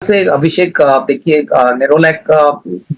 से अभिषेक देखिए नेरोलैक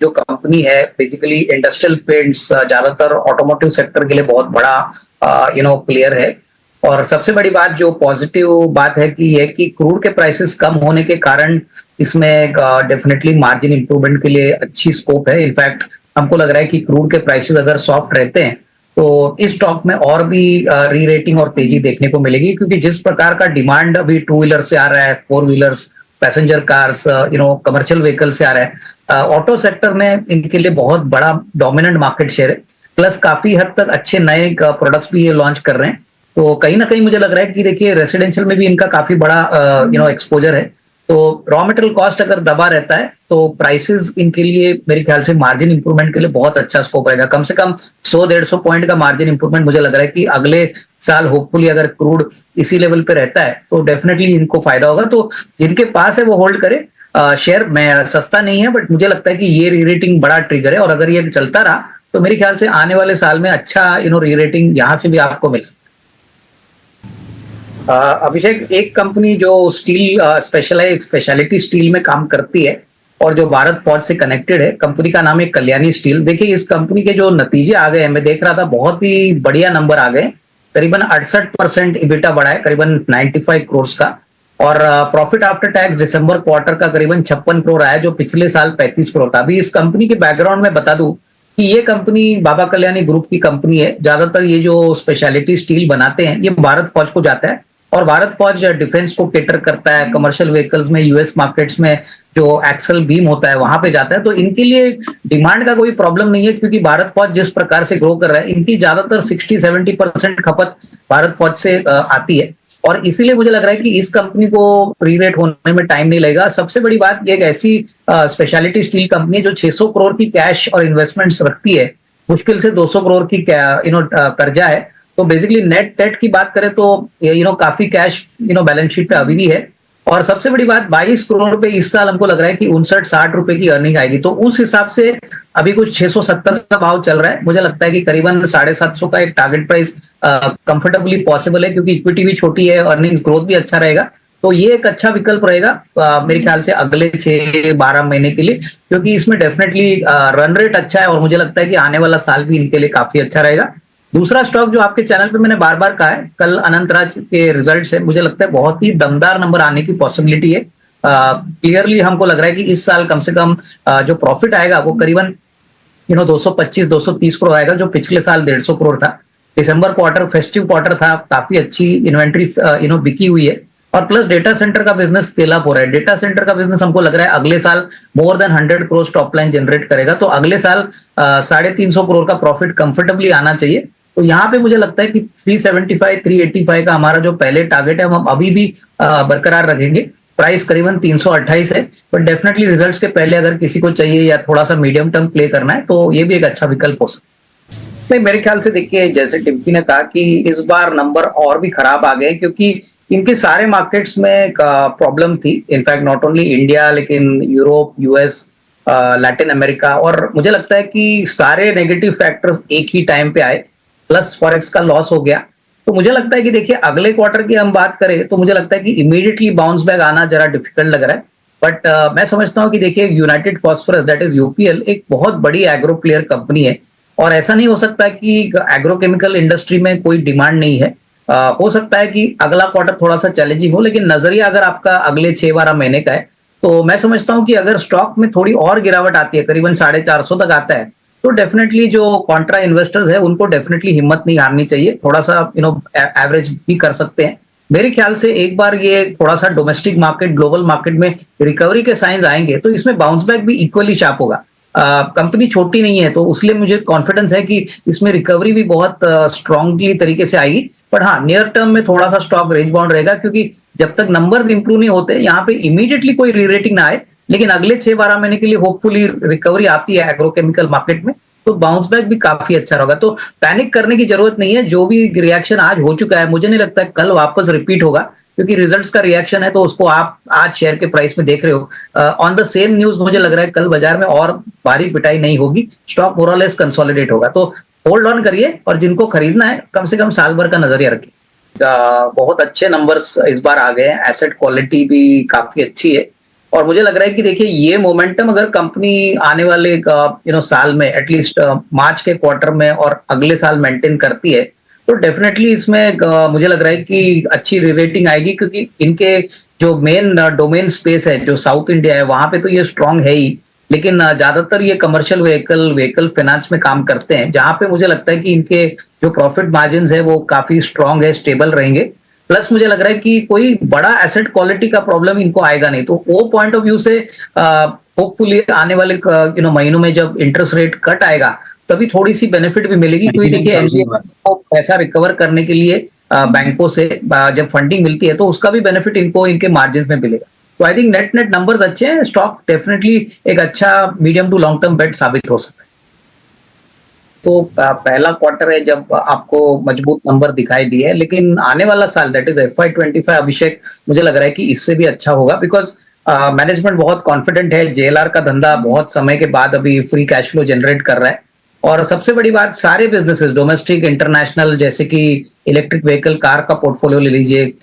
जो कंपनी है बेसिकली इंडस्ट्रियल पेंट्स ज्यादातर ऑटोमोटिव सेक्टर के लिए बहुत बड़ा प्लेयर है। और सबसे बड़ी बात जो पॉजिटिव बात है कि ये कि क्रूड के प्राइसेस कम होने के कारण इसमें डेफिनेटली मार्जिन इंप्रूवमेंट के लिए अच्छी स्कोप है। इनफैक्ट हमको लग रहा है कि क्रूड के प्राइसेस अगर सॉफ्ट रहते हैं तो इस स्टॉक में और भी री रेटिंग और तेजी देखने को मिलेगी, क्योंकि जिस प्रकार का डिमांड अभी टू व्हीलर से आ रहा है, four wheelers, passenger cars, commercial vehicle से आ रहा है, ऑटो सेक्टर में इनके लिए बहुत बड़ा डोमिनेंट मार्केट शेयर है। प्लस काफी हद तक अच्छे नए प्रोडक्ट्स भी ये लॉन्च कर रहे हैं। तो कहीं ना कहीं मुझे लग रहा है कि देखिए रेसिडेंशियल में भी इनका काफी बड़ा एक्सपोजर है। तो रॉ मटेरियल कॉस्ट अगर दबा रहता है तो प्राइसेस इनके लिए मेरे ख्याल से मार्जिन इंप्रूवमेंट के लिए बहुत अच्छा स्कोप रहेगा। कम से कम 100-150 पॉइंट का मार्जिन इंप्रूवमेंट मुझे लग रहा है कि अगले साल होपफुली अगर क्रूड इसी लेवल पे रहता है तो डेफिनेटली इनको फायदा होगा। तो जिनके पास है वो होल्ड करे। शेयर में सस्ता नहीं है, बट मुझे लगता है कि ये री रेटिंग बड़ा ट्रिगर है और अगर ये चलता रहा तो मेरे ख्याल से आने वाले साल में अच्छा री रेटिंग यहां से भी आपको मिल सकता है। अभिषेक, एक कंपनी जो स्टील स्पेशलिटी स्टील में काम करती है और जो भारत फॉर्ज से कनेक्टेड है, कंपनी का नाम है कल्याणी स्टील। देखिए इस कंपनी के जो नतीजे आ गए हैं, मैं देख रहा था बहुत ही बढ़िया नंबर आ गए। करीबन 68% इबिटा बढ़ा है, करीबन 95 करोड़ का। और प्रॉफिट आफ्टर टैक्स दिसंबर क्वार्टर का करीबन 56 करोड़ आया, जो पिछले साल 35 करोड़ था। अभी इस कंपनी के बैकग्राउंड में बता दूं कि ये कंपनी बाबा कल्याणी ग्रुप की कंपनी है। ज्यादातर ये जो स्पेशलिटी स्टील बनाते हैं ये भारत फौज को जाता है और भारत फौज डिफेंस को केटर करता है। कमर्शियल व्हीकल्स में, यूएस मार्केट्स में जो एक्सल बीम होता है वहां पे जाता है। तो इनके लिए डिमांड का कोई प्रॉब्लम नहीं है, क्योंकि भारत फौज जिस प्रकार से ग्रो कर रहा है, इनकी ज्यादातर 60-70% खपत भारत फौज से आती है। और इसीलिए मुझे लग रहा है कि इस कंपनी को री रेट होने में टाइम नहीं लगेगा। सबसे बड़ी बात, ये एक ऐसी स्पेशलिटी स्टील कंपनी है जो 600 करोड़ की कैश और इन्वेस्टमेंट्स रखती है। मुश्किल से 200 करोड़ की कर्जा है। तो बेसिकली नेट डेट की बात करें तो काफी कैश बैलेंस शीट पे अभी भी है। और सबसे बड़ी बात, 22 करोड़ पे इस साल हमको लग रहा है कि 59-60 रुपए की अर्निंग आएगी। तो उस हिसाब से अभी कुछ 670 का भाव चल रहा है। मुझे लगता है कि करीबन 750 का एक टारगेट प्राइस कंफर्टेबली पॉसिबल है, क्योंकि इक्विटी भी छोटी है, अर्निंग्स ग्रोथ भी अच्छा रहेगा। तो ये एक अच्छा विकल्प रहेगा मेरे ख्याल से अगले 6-12 महीने के लिए, क्योंकि इसमें डेफिनेटली रन रेट अच्छा है और मुझे लगता है कि आने वाला साल भी इनके लिए काफी अच्छा रहेगा। दूसरा स्टॉक जो आपके चैनल पे मैंने बार बार कहा है, कल अनंतराज के रिजल्ट से मुझे लगता है बहुत ही दमदार नंबर आने की पॉसिबिलिटी है। क्लियरली हमको लग रहा है कि इस साल कम से कम जो प्रॉफिट आएगा वो करीबन 225-230 करोड़ आएगा, जो पिछले साल 150 करोड़ था। दिसंबर क्वार्टर फेस्टिव क्वार्टर था, काफी अच्छी इन्वेंट्री बिकी हुई है। और प्लस डेटा सेंटर का बिजनेस स्केल अप हो रहा है। डेटा सेंटर का बिजनेस हमको लग रहा है अगले साल more than 100 crore top line generate करेगा। तो अगले साल 350 करोड़ का प्रॉफिट कंफर्टेबली आना चाहिए। तो यहाँ पे मुझे लगता है कि 375-385 का हमारा जो पहले टारगेट है हम अभी भी बरकरार रखेंगे। प्राइस करीबन 328 है, बट डेफिनेटली रिजल्ट्स के पहले अगर किसी को चाहिए या थोड़ा सा मीडियम टर्म प्ले करना है तो ये भी एक अच्छा विकल्प हो सकता है। नहीं, मेरे ख्याल से देखिए जैसे टिम्पी ने कहा कि इस बार नंबर और भी खराब आ गए, क्योंकि इनके सारे मार्केट्स में प्रॉब्लम थी। इनफैक्ट नॉट ओनली इंडिया, लेकिन यूरोप, यूएस, लैटिन अमेरिका, और मुझे लगता है कि सारे नेगेटिव फैक्टर्स एक ही टाइम पे आए, प्लस फॉरेक्स का लॉस हो गया। तो मुझे लगता है कि देखिए अगले क्वार्टर की हम बात करें तो मुझे लगता है कि इमीडिएटली बाउंस बैक आना जरा डिफिकल्ट लग रहा है। बट मैं समझता हूं कि देखिए United phosphorus that is UPL एक बहुत बड़ी एग्रो प्लेयर कंपनी है और ऐसा नहीं हो सकता कि एग्रोकेमिकल इंडस्ट्री में कोई डिमांड नहीं है। हो सकता है कि अगला क्वार्टर थोड़ा सा चैलेंजिंग हो, लेकिन नजरिया अगर आपका अगले 6-12 महीने का है तो मैं समझता हूं कि अगर स्टॉक में थोड़ी और गिरावट आती है, करीबन 450 तक आता है, तो डेफिनेटली जो कॉन्ट्रा इन्वेस्टर्स है उनको डेफिनेटली हिम्मत नहीं हारनी चाहिए। थोड़ा सा एवरेज भी कर सकते हैं। मेरे ख्याल से एक बार ये थोड़ा सा डोमेस्टिक मार्केट, ग्लोबल मार्केट में रिकवरी के साइंस आएंगे तो इसमें बाउंस बैक भी इक्वली शार्प होगा। कंपनी छोटी नहीं है तो उसलिए मुझे कॉन्फिडेंस है कि इसमें रिकवरी भी बहुत स्ट्रांगली तरीके से आएगी। पर हाँ, नियर टर्म में थोड़ा सा स्टॉक रेंज बाउंड रहेगा, क्योंकि जब तक नंबर्स इंप्रूव नहीं होते यहाँ पे इमीडिएटली कोई री रेटिंग ना आए, लेकिन अगले 6-12 महीने के लिए होपफुली रिकवरी आती है एग्रोकेमिकल मार्केट में तो बाउंस बैक भी काफी अच्छा होगा। तो पैनिक करने की जरूरत नहीं है। जो भी रिएक्शन आज हो चुका है मुझे नहीं लगता कल वापस रिपीट होगा, क्योंकि रिजल्ट्स का रिएक्शन है तो उसको आप आज शेयर के प्राइस में देख रहे हो। ऑन द सेम न्यूज मुझे लग रहा है कल बाजार में और भारी पिटाई नहीं होगी, स्टॉक मोर और लेस कंसोलिडेट होगा। तो होल्ड ऑन करिए और जिनको खरीदना है कम से कम साल भर का नजरिया रखिए। बहुत अच्छे नंबर्स इस बार आ गए हैं, एसेट क्वालिटी भी काफी अच्छी है। और मुझे लग रहा है कि देखिए ये मोमेंटम अगर कंपनी आने वाले साल में एटलीस्ट मार्च के क्वार्टर में और अगले साल मेंटेन करती है, तो डेफिनेटली इसमें मुझे लग रहा है कि अच्छी रेटिंग आएगी, क्योंकि इनके जो मेन डोमेन स्पेस है जो साउथ इंडिया है वहां पे तो ये स्ट्रांग है ही, लेकिन ज्यादातर ये कमर्शियल व्हीकल फाइनेंस में काम करते हैं, जहां पे मुझे लगता है कि इनके जो प्रॉफिट मार्जिन है वो काफी स्ट्रांग है, स्टेबल रहेंगे। प्लस मुझे लग रहा है कि कोई बड़ा एसेट क्वालिटी का प्रॉब्लम इनको आएगा नहीं, तो वो पॉइंट ऑफ व्यू से होपफुली आने वाले महीनों में जब इंटरेस्ट रेट कट आएगा तभी थोड़ी सी बेनिफिट भी मिलेगी, क्योंकि देखिए एनबीएफसी को पैसा रिकवर करने के लिए बैंकों से जब फंडिंग मिलती है तो उसका भी बेनिफिट इनको इनके मार्जिन में मिलेगा। तो I think net net numbers अच्छे हैं, स्टॉक डेफिनेटली एक अच्छा मीडियम टू लॉन्ग टर्म बेट साबित हो सकता है। तो पहला क्वार्टर है जब आपको मजबूत नंबर दिखाई दिए, लेकिन आने वाला साल दैट इज FY25 अभिषेक, मुझे लग रहा है कि इससे भी अच्छा होगा, बिकॉज मैनेजमेंट बहुत कॉन्फिडेंट है, जेएलआर का धंधा बहुत समय के बाद अभी फ्री कैश फ्लो जनरेट कर रहा है, और सबसे बड़ी बात सारे बिजनेसेस डोमेस्टिक इंटरनेशनल, जैसे कि इलेक्ट्रिक व्हीकल कार का पोर्टफोलियो ले लीजिए,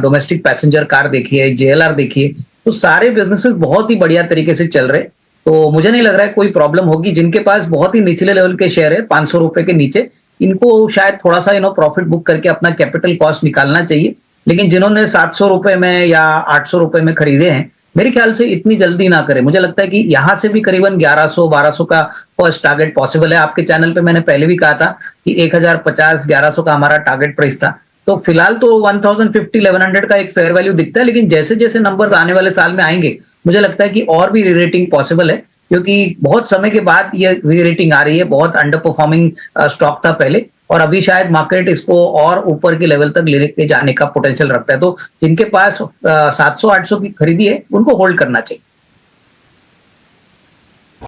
डोमेस्टिक पैसेंजर कार देखिए, जेएलआर देखिए, तो सारे बिजनेसेस बहुत ही बढ़िया तरीके से चल रहे। तो मुझे नहीं लग रहा है कोई प्रॉब्लम होगी। जिनके पास बहुत ही निचले लेवल के शेयर है 500 रुपए के नीचे, इनको शायद थोड़ा सा प्रॉफिट बुक करके अपना कैपिटल कॉस्ट निकालना चाहिए, लेकिन जिन्होंने 700 रुपए में या 800 रुपए में खरीदे हैं, मेरे ख्याल से इतनी जल्दी ना करें। मुझे लगता है कि यहां से भी करीबन 1100-1200 का फर्स्ट टारगेट पॉसिबल है। आपके चैनल पे मैंने पहले भी कहा था कि 1050-1100 का हमारा टारगेट प्राइस था, तो फिलहाल तो 1050-1100 का एक फेयर वैल्यू दिखता है, लेकिन जैसे जैसे नंबर्स आने वाले साल में आएंगे मुझे लगता है कि और भी री-रेटिंग पॉसिबल है, क्योंकि बहुत समय के बाद ये री-रेटिंग आ रही है। बहुत अंडर परफॉर्मिंग स्टॉक था पहले, और अभी शायद मार्केट इसको और ऊपर के लेवल तक लेके जाने का पोटेंशियल रखता है। तो जिनके पास 700-800 की खरीदी है उनको होल्ड करना चाहिए।